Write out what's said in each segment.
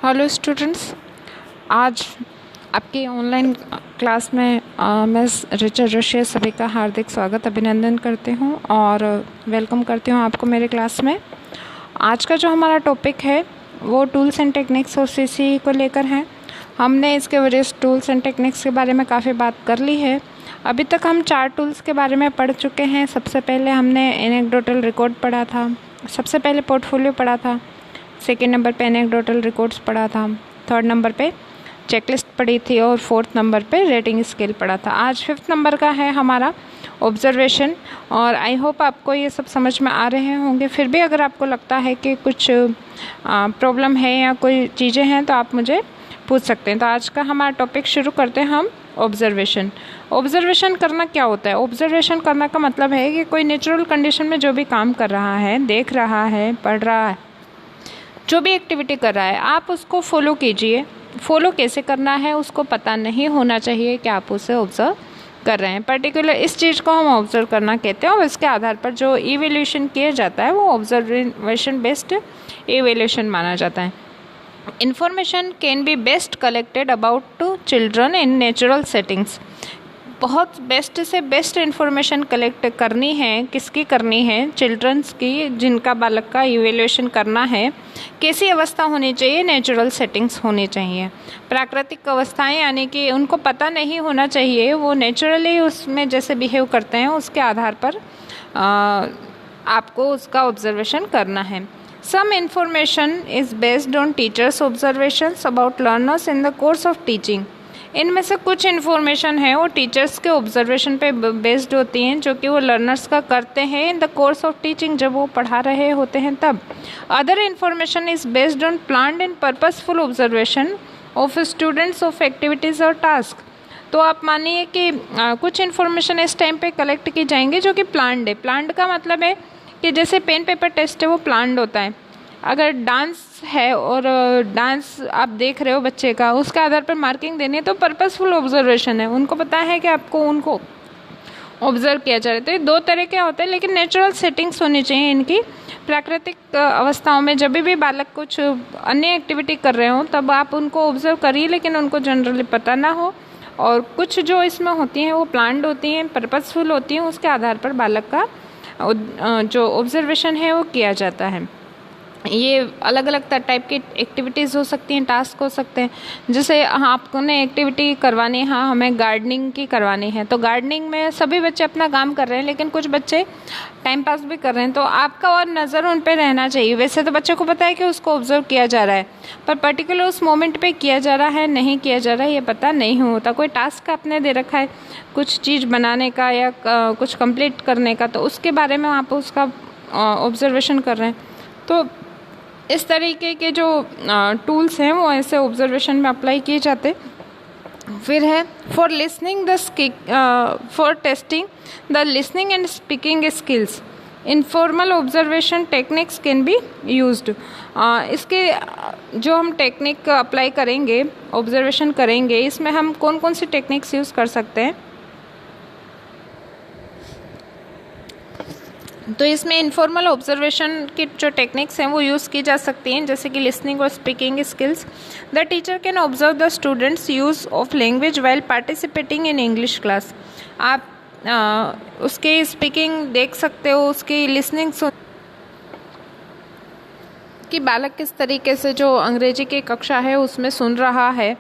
Hello students, आज आपकी online class में मैं ऋचा जोशी सभी का हार्दिक स्वागत अभिनंदन करती हूँ और वेलकम करती हूँ आपको मेरे क्लास में। आज का जो हमारा टॉपिक है वो टूल्स एंड टेक्निक्स और सीसी को लेकर है। हमने इसके वजह टूल्स एंड टेक्निक्स के बारे में काफ़ी बात कर ली है। अभी तक हम 4 टूल्स के बारे में पढ़ चुके हैं। सबसे पहले हमने एनेक्डोटल रिकॉर्ड पढ़ा था, सबसे पहले पोर्टफोलियो पढ़ा था, सेकेंड नंबर पे एनेक्डोटल रिकॉर्ड्स पढ़ा था, थर्ड नंबर पे चेकलिस्ट पढ़ी थी और फोर्थ नंबर पे रेटिंग स्केल पढ़ा था। आज 5th नंबर का है हमारा ऑब्जर्वेशन और आई होप आपको ये सब समझ में आ रहे होंगे। फिर भी अगर आपको लगता है कि कुछ प्रॉब्लम है या कोई चीज़ें हैं तो आप मुझे पूछ सकते हैं। तो आज का हमारा टॉपिक शुरू करते हैं हम ऑब्जर्वेशन। ऑब्जर्वेशन करना क्या होता है? ऑब्जर्वेशन करना का मतलब है कि कोई नेचुरल कंडीशन में जो भी काम कर रहा है, देख रहा है, पढ़ रहा है, जो भी एक्टिविटी कर रहा है, आप उसको फॉलो कीजिए। फॉलो कैसे करना है उसको पता नहीं होना चाहिए कि आप उसे ऑब्ज़र्व कर रहे हैं। पर्टिकुलर इस चीज़ को हम ऑब्ज़र्व करना कहते हैं और इसके आधार पर जो इवैल्यूएशन किया जाता है वो ऑब्जर्वेशन बेस्ड इवैल्यूएशन माना जाता है। Information can be best collected about to children in natural settings. बहुत बेस्ट से बेस्ट इन्फॉर्मेशन कलेक्ट करनी है, किसकी करनी है? चिल्ड्रंस की, जिनका बालक का इवैल्यूएशन करना है। कैसी अवस्था होनी चाहिए? नेचुरल सेटिंग्स होनी चाहिए। प्राकृतिक अवस्थाएं यानी कि उनको पता नहीं होना चाहिए, वो नेचुरली उसमें जैसे बिहेव करते हैं उसके आधार पर आपको उसका ऑब्जर्वेशन करना है। Some information is based on teachers observations about learners in the course of teaching. इनमें से कुछ इन्फॉर्मेशन है वो टीचर्स के ऑब्जर्वेशन पे बेस्ड होती हैं, जो कि वो लर्नर्स का करते हैं इन द कोर्स ऑफ टीचिंग, जब वो पढ़ा रहे होते हैं तब। Other information is based on planned and purposeful observation of students of activities और टास्क। तो आप मानिए कि कुछ इन्फॉर्मेशन इस टाइम पे कलेक्ट की जाएंगी जो कि प्लान्ड है। प्लान्ड का मतलब है कि जैसे पेन पेपर टेस्ट है वो प्लान्ड होता है। अगर डांस है और डांस आप देख रहे हो बच्चे का, उसके आधार पर मार्किंग देनी है तो पर्पसफुल ऑब्जर्वेशन है। उनको पता है कि आपको उनको ऑब्जर्व किया जा रहा है। तो ये 2 तरह के होते हैं, लेकिन नेचुरल सेटिंग्स होनी चाहिए इनकी। प्राकृतिक अवस्थाओं में जब भी बालक कुछ अन्य एक्टिविटी कर रहे हो तब आप उनको ऑब्जर्व करिए, लेकिन उनको जनरली पता ना हो। और कुछ जो इसमें होती हैं वो प्लान्ड होती हैं, पर्पसफुल होती हैं, उसके आधार पर बालक का जो ऑब्जर्वेशन है वो किया जाता है। ये अलग अलग टाइप की एक्टिविटीज़ हो सकती हैं, टास्क हो सकते हैं। जैसे आपको ने एक्टिविटी करवानी है, हाँ हमें गार्डनिंग की करवानी है, तो गार्डनिंग में सभी बच्चे अपना काम कर रहे हैं लेकिन कुछ बच्चे टाइम पास भी कर रहे हैं, तो आपका और नज़र उन पे रहना चाहिए। वैसे तो बच्चे को पता है कि उसको ऑब्जर्व किया जा रहा है, पर पर्टिकुलर उस मोमेंट पे किया जा रहा है नहीं किया जा रहा है ये पता नहीं होता। कोई टास्क आपने दे रखा है कुछ चीज़ बनाने का या कुछ कंप्लीट करने का, तो उसके बारे में आप उसका ऑब्जर्वेशन कर रहे हैं। तो इस तरीके के जो टूल्स हैं वो ऐसे ऑब्जर्वेशन में अप्लाई किए जाते। फिर है for listening the for testing the listening and speaking skills, informal observation techniques can be used. इसके जो हम टेक्निक अप्लाई करेंगे, ऑब्जर्वेशन करेंगे, इसमें हम कौन कौन सी टेक्निक्स यूज़ कर सकते हैं? तो इसमें इनफॉर्मल ऑब्जर्वेशन की जो टेक्निक्स हैं वो यूज़ की जा सकती हैं, जैसे कि लिसनिंग और speaking skills. The teacher can observe the students use of language while participating in English class. आप उसकी स्पीकिंग देख सकते हो, उसकी लिसनिंग कि बालक किस तरीके से जो अंग्रेजी की कक्षा है उसमें सुन रहा है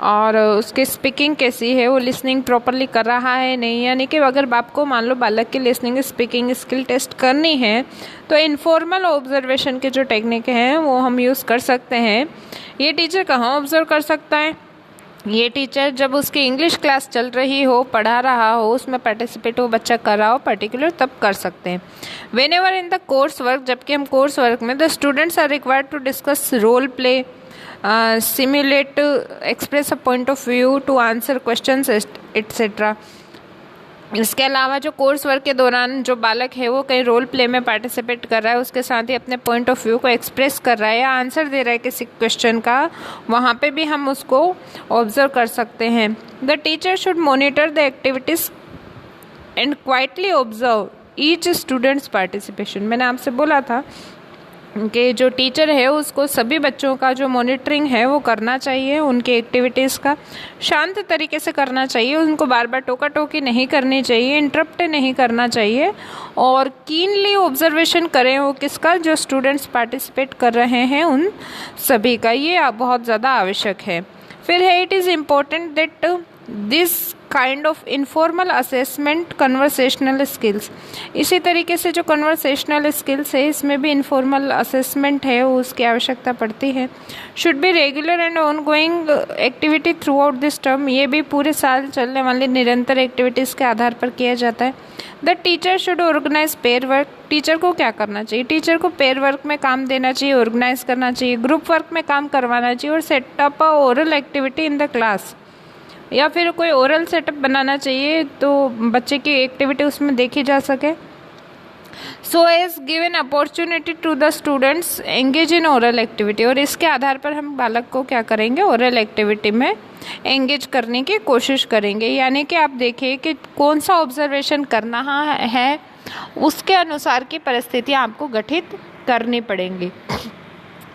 और उसकी स्पीकिंग कैसी है, वो लिसनिंग प्रॉपरली कर रहा है नहीं। यानी कि अगर आपको मान लो बालक की लिसनिंग स्पीकिंग स्किल टेस्ट करनी है तो इनफॉर्मल ऑब्जर्वेशन के जो टेक्निक हैं वो हम यूज़ कर सकते हैं। ये टीचर कहाँ ऑब्जर्व कर सकता है? ये टीचर जब उसकी इंग्लिश क्लास चल रही हो, पढ़ा रहा हो, उसमें पार्टिसिपेट हो, बच्चा कर रहा हो पर्टिकुलर, तब कर सकते हैं। Whenever in the course work, जबकि हम कोर्स वर्क में the students are required to discuss role play, simulate, express a point of view, to answer questions etc. इसके अलावा जो कोर्स वर्क के दौरान जो बालक है वो कहीं रोल प्ले में पार्टिसिपेट कर रहा है, उसके साथ ही अपने पॉइंट ऑफ व्यू को एक्सप्रेस कर रहा है या आंसर दे रहा है किसी क्वेश्चन का, वहाँ पे भी हम उसको ऑब्जर्व कर सकते हैं। The teacher should monitor the activities and quietly observe each students participation. मैंने आपसे बोला था कि जो टीचर है उसको सभी बच्चों का जो मॉनिटरिंग है वो करना चाहिए, उनके एक्टिविटीज़ का शांत तरीके से करना चाहिए, उनको बार बार टोका टोकी नहीं करनी चाहिए, इंटरप्ट नहीं करना चाहिए, और कीनली ऑब्जर्वेशन करें वो किसका, जो स्टूडेंट्स पार्टिसिपेट कर रहे हैं उन सभी का, ये बहुत ज़्यादा आवश्यक है। फिर है it is important that this kind of informal assessment conversational skills, इसी तरीके से जो कन्वर्सेशनल स्किल्स है इसमें भी इनफॉर्मल असेसमेंट है उसकी आवश्यकता पड़ती है। Should be regular and on going activity through out this term, ये भी पूरे साल चलने वाली निरंतर एक्टिविटीज़ के आधार पर किया जाता है। The teacher should organise pair work, teacher को क्या करना चाहिए, टीचर को पेयर वर्क में काम देना चाहिए, ऑर्गेनाइज करना चाहिए, ग्रुप वर्क में काम करवाना चाहिए, और setup a oral activity in the class, या फिर कोई ओरल सेटअप बनाना चाहिए तो बच्चे की एक्टिविटी उसमें देखी जा सके। So as given opportunity to the students engage in oral activity, और इसके आधार पर हम बालक को क्या करेंगे, ओरल एक्टिविटी में एंगेज करने की कोशिश करेंगे। यानी कि आप देखिए कि कौन सा ऑब्जर्वेशन करना है, उसके अनुसार की परिस्थितियाँ आपको गठित करनी पड़ेंगी।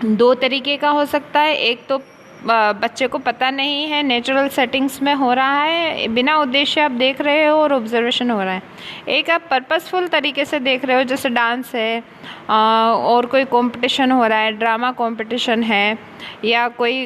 दो तरीके का हो सकता है, एक तो बच्चे को पता नहीं है, नेचुरल सेटिंग्स में हो रहा है, बिना उद्देश्य आप देख रहे हो और ऑब्जर्वेशन हो रहा है। एक आप पर्पसफुल तरीके से देख रहे हो, जैसे डांस है और कोई कंपटीशन हो रहा है, ड्रामा कंपटीशन है, या कोई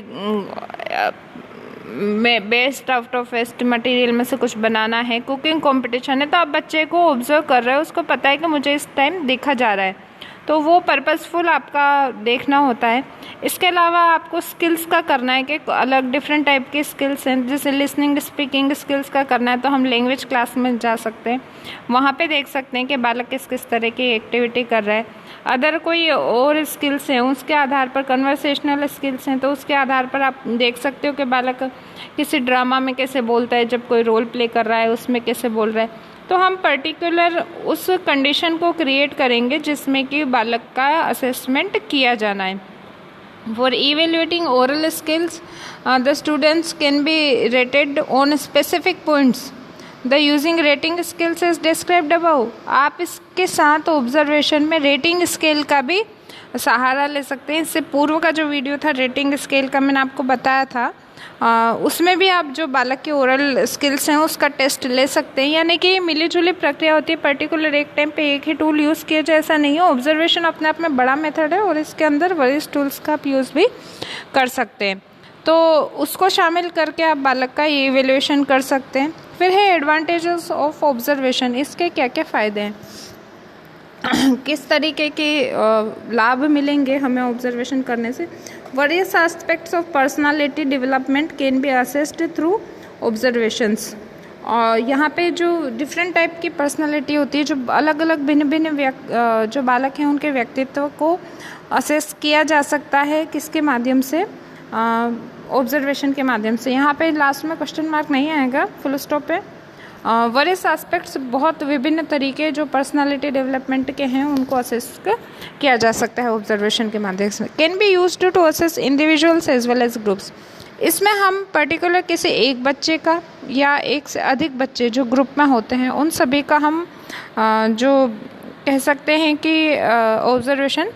best out of waste material में से कुछ बनाना है, कुकिंग कंपटीशन है, तो आप बच्चे को ऑब्जर्व कर रहे हो, उसको पता है कि मुझे इस टाइम देखा जा रहा है, तो वो पर्पसफुल आपका देखना होता है। इसके अलावा आपको स्किल्स का करना है कि अलग डिफरेंट टाइप की स्किल्स हैं, जैसे लिसनिंग स्पीकिंग स्किल्स का करना है तो हम लैंग्वेज क्लास में जा सकते हैं, वहाँ पे देख सकते हैं कि बालक किस किस तरह की एक्टिविटी कर रहा है। अदर कोई और स्किल्स हैं उसके आधार पर, कन्वर्सेशनल स्किल्स हैं तो उसके आधार पर आप देख सकते हो कि बालक किसी ड्रामा में कैसे बोलता है, जब कोई रोल प्ले कर रहा है उसमें कैसे बोल रहा है, तो हम पर्टिकुलर उस कंडीशन को क्रिएट करेंगे जिसमें कि बालक का असेसमेंट किया जाना है। For evaluating oral skills the students can be rated on specific points, the using rating skills is described above. आप इसके साथ ऑब्जर्वेशन में रेटिंग स्केल का भी सहारा ले सकते हैं। इससे पूर्व का जो वीडियो था रेटिंग स्केल का, मैंने आपको बताया था, उसमें भी आप जो बालक के ओरल स्किल्स हैं उसका टेस्ट ले सकते हैं। यानी कि मिली जुली प्रक्रिया होती है, पर्टिकुलर एक टाइम पे एक ही टूल यूज़ किया जाए ऐसा नहीं है। ऑब्जर्वेशन अपने आप में बड़ा मेथड है और इसके अंदर वरिष्ठ टूल्स का आप यूज़ भी कर सकते हैं, तो उसको शामिल करके आप बालक का ये इवेल्युएशन कर सकते हैं। फिर है एडवांटेजेस ऑफ ऑब्जर्वेशन, इसके क्या क्या फ़ायदे हैं, किस तरीके के लाभ मिलेंगे हमें ऑब्जर्वेशन करने से। Various aspects of personality development can be assessed through observations. और यहाँ पे जो डिफरेंट टाइप की पर्सनालिटी होती है, जो अलग अलग भिन्न भिन्न जो बालक हैं उनके व्यक्तित्व को असेस किया जा सकता है, किसके माध्यम से, ऑब्जर्वेशन के माध्यम से। यहाँ पे लास्ट में क्वेश्चन मार्क नहीं आएगा, फुल स्टॉप पे। वेरियस एस्पेक्ट्स, बहुत विभिन्न तरीके जो पर्सनालिटी डेवलपमेंट के हैं उनको असेस किया जा सकता है ऑब्जर्वेशन के माध्यम से। Can be used to assess individuals as well as groups. इसमें हम पर्टिकुलर किसी एक बच्चे का या एक से अधिक बच्चे जो ग्रुप में होते हैं उन सभी का हम जो कह सकते हैं कि ऑब्जर्वेशन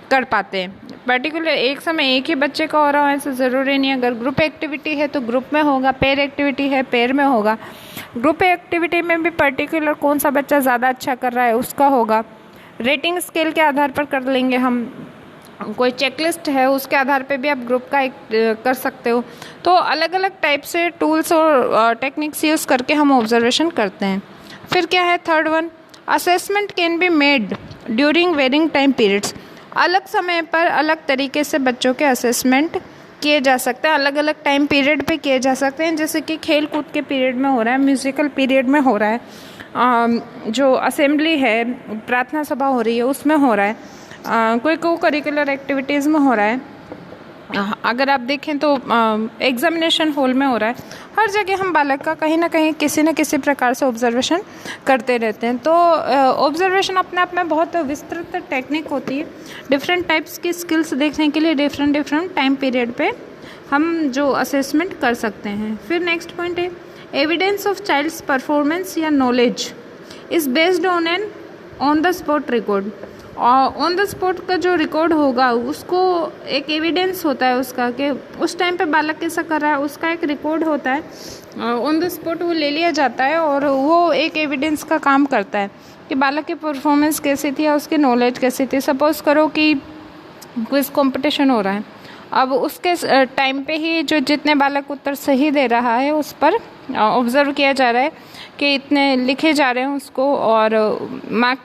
कर पाते हैं। पर्टिकुलर एक समय एक ही बच्चे का हो रहा है ऐसा ज़रूरी नहीं है। अगर ग्रुप एक्टिविटी है तो ग्रुप में होगा, पेयर एक्टिविटी है पेयर में होगा। ग्रुप एक्टिविटी में भी पर्टिकुलर कौन सा बच्चा ज़्यादा अच्छा कर रहा है उसका होगा। रेटिंग स्केल के आधार पर कर लेंगे हम, कोई चेकलिस्ट है उसके आधार पे भी आप ग्रुप का कर सकते हो। तो अलग अलग टाइप से टूल्स और टेक्निक्स यूज़ करके हम ऑब्जर्वेशन करते हैं। फिर क्या है third one, assessment can be made during varying time periods. अलग समय पर अलग तरीके से बच्चों के असेसमेंट किए जा सकते हैं, अलग अलग टाइम पीरियड पे किए जा सकते हैं। जैसे कि खेल कूद के पीरियड में हो रहा है, म्यूज़िकल पीरियड में हो रहा है, जो असेंबली है, प्रार्थना सभा हो रही है उसमें हो रहा है, कोई को करिकुलर एक्टिविटीज़ में हो रहा है, अगर आप देखें तो एग्जामिनेशन हॉल में हो रहा है। हर जगह हम बालक का कहीं ना कहीं किसी न किसी प्रकार से ऑब्जर्वेशन करते रहते हैं। तो ऑब्जर्वेशन अपने आप में बहुत विस्तृत टेक्निक होती है। डिफरेंट टाइप्स की स्किल्स देखने के लिए डिफरेंट टाइम पीरियड पे हम जो असेसमेंट कर सकते हैं। फिर नेक्स्ट पॉइंट है एविडेंस ऑफ चाइल्ड्स परफॉर्मेंस या knowledge is based on the spot record. और ऑन द स्पॉट का जो रिकॉर्ड होगा उसको एक एविडेंस होता है उसका कि उस टाइम पे बालक कैसा कर रहा है, उसका एक रिकॉर्ड होता है। ऑन द स्पॉट वो ले लिया जाता है और वो एक एविडेंस का काम करता है कि बालक की परफॉर्मेंस कैसी थी या उसकी नॉलेज कैसी थी। सपोज़ करो कि क्विज कंपटीशन हो रहा है, अब उसके टाइम पे ही जो जितने बालक उत्तर सही दे रहा है उस पर ऑब्जर्व किया जा रहा है कि इतने लिखे जा रहे हैं उसको, और मार्क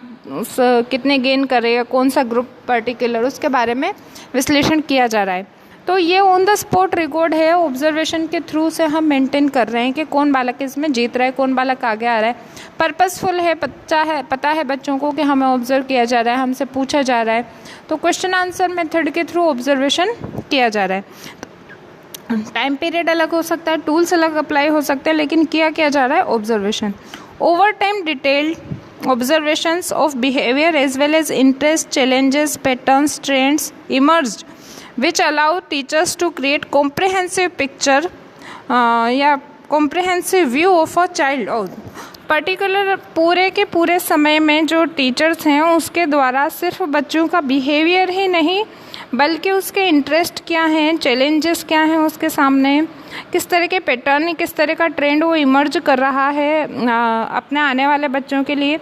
कितने गेन करेगा, कौन सा ग्रुप पर्टिकुलर, उसके बारे में विश्लेषण किया जा रहा है। तो ये ऑन द स्पॉट रिकॉर्ड है, ऑब्जर्वेशन के थ्रू से हम मेंटेन कर रहे हैं कि कौन बालक इसमें जीत रहा है, कौन बालक आगे आ रहा है। पर्पसफुल है, पता है बच्चों को कि हमें ऑब्जर्व किया जा रहा है, हमसे पूछा जा रहा है, तो क्वेश्चन आंसर मेथड के थ्रू ऑब्जर्वेशन किया जा रहा है। टाइम पीरियड अलग हो सकता है, टूल्स अलग अप्लाई हो सकते हैं, लेकिन किया जा रहा है observation. Over time detailed observations of behavior as well as interest, challenges, patterns, trends emerged which allow teachers to create comprehensive picture या comprehensive view of a child। और पर्टिकुलर पूरे के पूरे समय में जो टीचर्स हैं उसके द्वारा सिर्फ बच्चों का बिहेवियर ही नहीं बल्कि उसके इंटरेस्ट क्या हैं, चैलेंजेस क्या हैं उसके सामने, किस तरह के पैटर्न, किस तरह का ट्रेंड वो इमर्ज कर रहा है अपने आने वाले बच्चों के लिए।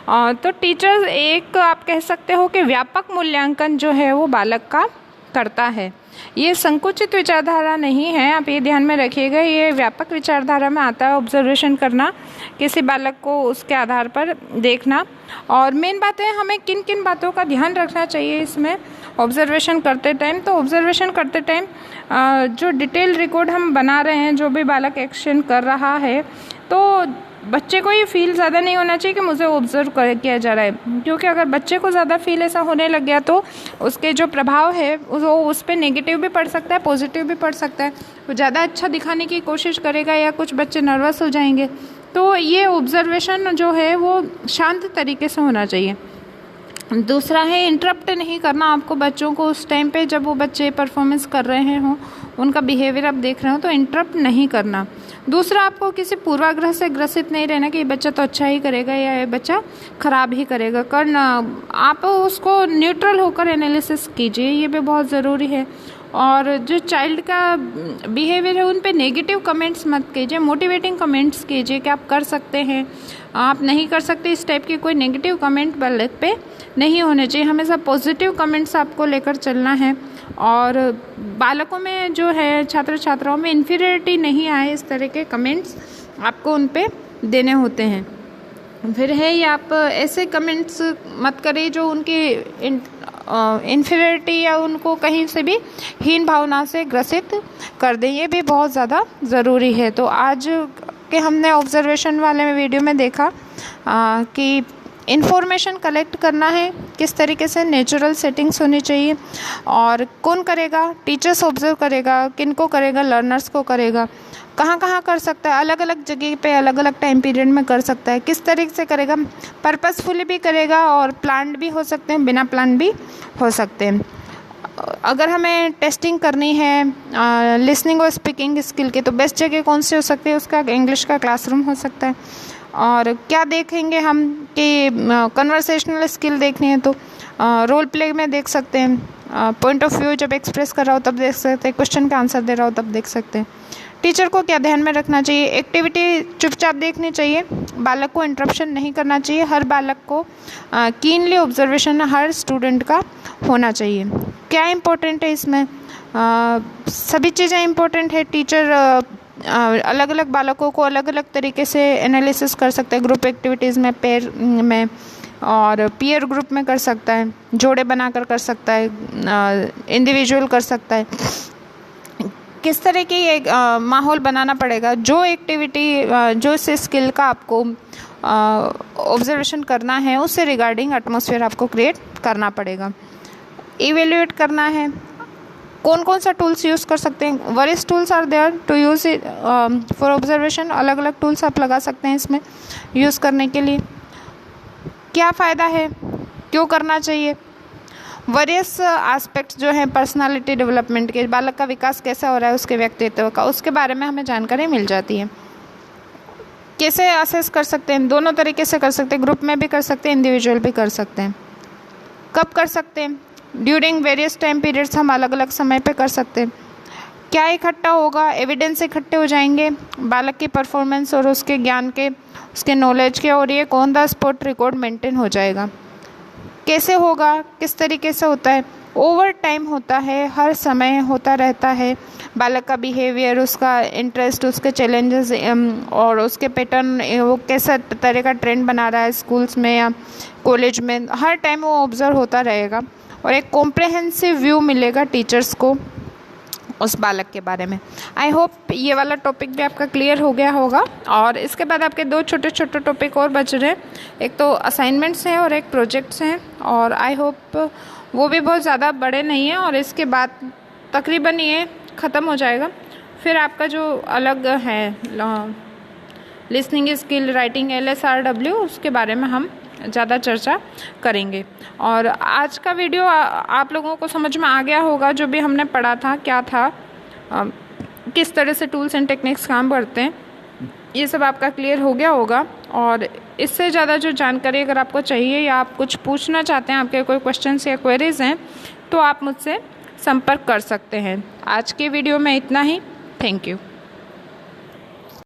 तो टीचर्स एक आप कह सकते हो कि व्यापक मूल्यांकन जो है वो बालक का करता है। ये संकुचित विचारधारा नहीं है, आप ये ध्यान में रखिएगा, ये व्यापक विचारधारा में आता है ऑब्जर्वेशन करना, किसी बालक को उसके आधार पर देखना। और मेन बात है हमें किन किन बातों का ध्यान रखना चाहिए इसमें ऑब्जर्वेशन करते टाइम। तो ऑब्जर्वेशन करते टाइम जो डिटेल रिकॉर्ड हम बना रहे हैं, जो भी बालक एक्शन कर रहा है, तो बच्चे को ये फील ज़्यादा नहीं होना चाहिए कि मुझे ऑब्जर्व किया जा रहा है, क्योंकि अगर बच्चे को ज़्यादा फील ऐसा होने लग गया तो उसके जो प्रभाव है वो उस पर नेगेटिव भी पड़ सकता है, पॉजिटिव भी पड़ सकता है। वो ज़्यादा अच्छा दिखाने की कोशिश करेगा या कुछ बच्चे नर्वस हो जाएंगे। तो ये ऑब्जर्वेशन जो है वो शांत तरीके से होना चाहिए। दूसरा है इंटरप्ट नहीं करना आपको बच्चों को उस टाइम पे जब वो बच्चे परफॉर्मेंस कर रहे हों, उनका बिहेवियर आप देख रहे हो तो इंटरप्ट नहीं करना। दूसरा, आपको किसी पूर्वाग्रह से ग्रसित नहीं रहना कि ये बच्चा तो अच्छा ही करेगा या ये बच्चा खराब ही करेगा, करना आप उसको न्यूट्रल होकर एनालिसिस कीजिए, ये भी बहुत ज़रूरी है। और जो चाइल्ड का बिहेवियर है उन पे नेगेटिव कमेंट्स मत कीजिए, मोटिवेटिंग कमेंट्स कीजिए कि आप कर सकते हैं, आप नहीं कर सकते, इस टाइप के कोई नेगेटिव कमेंट बालक पे नहीं होने चाहिए। हमेशा पॉजिटिव कमेंट्स आपको लेकर चलना है और बालकों में जो है छात्र छात्राओं में इन्फीरियरिटी नहीं आए इस तरह के कमेंट्स आपको उन पे देने होते हैं। फिर है ये आप ऐसे कमेंट्स मत करिए जो उनकी इन्फीरियरिटी या उनको कहीं से भी हीन भावना से ग्रसित कर दें, ये भी बहुत ज़्यादा ज़रूरी है। तो आज के हमने ऑब्जर्वेशन वाले वीडियो में देखा कि इन्फॉर्मेशन कलेक्ट करना है, किस तरीके से नेचुरल सेटिंग्स होनी चाहिए और कौन करेगा, टीचर्स ऑब्जर्व करेगा, किन को करेगा, लर्नर्स को करेगा, कहाँ कहाँ कर सकता है, अलग अलग जगह पे अलग अलग टाइम पीरियड में कर सकता है, किस तरीके से करेगा, पर्पसफुली भी करेगा और प्लान्ड भी हो सकते हैं, बिना प्लान भी हो सकते हैं। अगर हमें टेस्टिंग करनी है लिसनिंग और स्पीकिंग स्किल की तो बेस्ट जगह कौन सी हो सकती है, उसका इंग्लिश का क्लासरूम हो सकता है। और क्या देखेंगे हम कि कन्वर्सेशनल स्किल देखनी है तो रोल प्ले में देख सकते हैं, पॉइंट ऑफ व्यू जब एक्सप्रेस कर रहा हो तब देख सकते हैं, क्वेश्चन का आंसर दे रहा हो तब देख सकते हैं। टीचर को क्या ध्यान में रखना चाहिए, एक्टिविटी चुपचाप देखनी चाहिए, बालक को इंटरप्शन नहीं करना चाहिए, हर बालक को कीनली ऑब्जर्वेशन हर स्टूडेंट का होना चाहिए। क्या इम्पोर्टेंट है इसमें, सभी चीज़ें इम्पोर्टेंट है। टीचर अलग अलग बालकों को अलग अलग तरीके से एनालिसिस कर सकते हैं, ग्रुप एक्टिविटीज़ में, पेयर में और पीयर ग्रुप में कर सकता है, जोड़े बनाकर कर सकता है, इंडिविजुअल कर सकता है। किस तरह की एक माहौल बनाना पड़ेगा, जो एक्टिविटी जो इस स्किल का आपको ऑब्जर्वेशन करना है उससे रिगार्डिंग एटमॉस्फेयर आपको क्रिएट करना पड़ेगा। इवेल्युएट करना है, कौन कौन सा टूल्स यूज़ कर सकते हैं, various tools are there to use for observation, अलग अलग टूल्स आप लगा सकते हैं इसमें यूज़ करने के लिए। क्या फ़ायदा है, क्यों करना चाहिए, वेरियस एस्पेक्ट्स जो हैं पर्सनालिटी डेवलपमेंट के, बालक का विकास कैसा हो रहा है उसके व्यक्तित्व का, उसके बारे में हमें जानकारी मिल जाती है। कैसे असेस कर सकते हैं, दोनों तरीके से कर सकते हैं, ग्रुप में भी कर सकते हैं, इंडिविजुअल भी कर सकते हैं। कब कर सकते हैं? ड्यूरिंग वेरियस टाइम पीरियड्स, हम अलग अलग समय पे कर सकते हैं। क्या इकट्ठा होगा? एविडेंस इकट्ठे हो जाएंगे बालक की परफॉर्मेंस और उसके ज्ञान के, उसके नॉलेज के, और ये on the spot record maintain हो जाएगा। कैसे होगा? किस तरीके से होता है? ओवर टाइम होता है, हर समय होता रहता है। बालक का बिहेवियर, उसका इंटरेस्ट, उसके चैलेंजेस और उसके पैटर्न, वो कैसा तरह का ट्रेंड बना रहा है स्कूल्स में या कॉलेज में, हर टाइम वो ऑब्जर्व होता रहेगा और एक कॉम्प्रहेंसिव व्यू मिलेगा टीचर्स को उस बालक के बारे में। आई होप ये वाला टॉपिक भी आपका क्लियर हो गया होगा। और इसके बाद आपके दो छोटे छोटे टॉपिक और बच रहे हैं, एक तो असाइनमेंट्स हैं और एक प्रोजेक्ट्स हैं, और आई होप वो भी बहुत ज़्यादा बड़े नहीं हैं, और इसके बाद तकरीबन ये ख़त्म हो जाएगा। फिर आपका जो अलग है लिसनिंग स्किल, राइटिंग LSRW, उसके बारे में हम ज़्यादा चर्चा करेंगे। और आज का वीडियो आप लोगों को समझ में आ गया होगा, जो भी हमने पढ़ा था क्या था, किस तरह से टूल्स एंड टेक्निक्स काम करते हैं, ये सब आपका क्लियर हो गया होगा। और इससे ज़्यादा जो जानकारी अगर आपको चाहिए या आप कुछ पूछना चाहते हैं, आपके कोई क्वेश्चंस या क्वेरीज हैं, तो आप मुझसे संपर्क कर सकते हैं। आज के वीडियो में इतना ही। Thank you.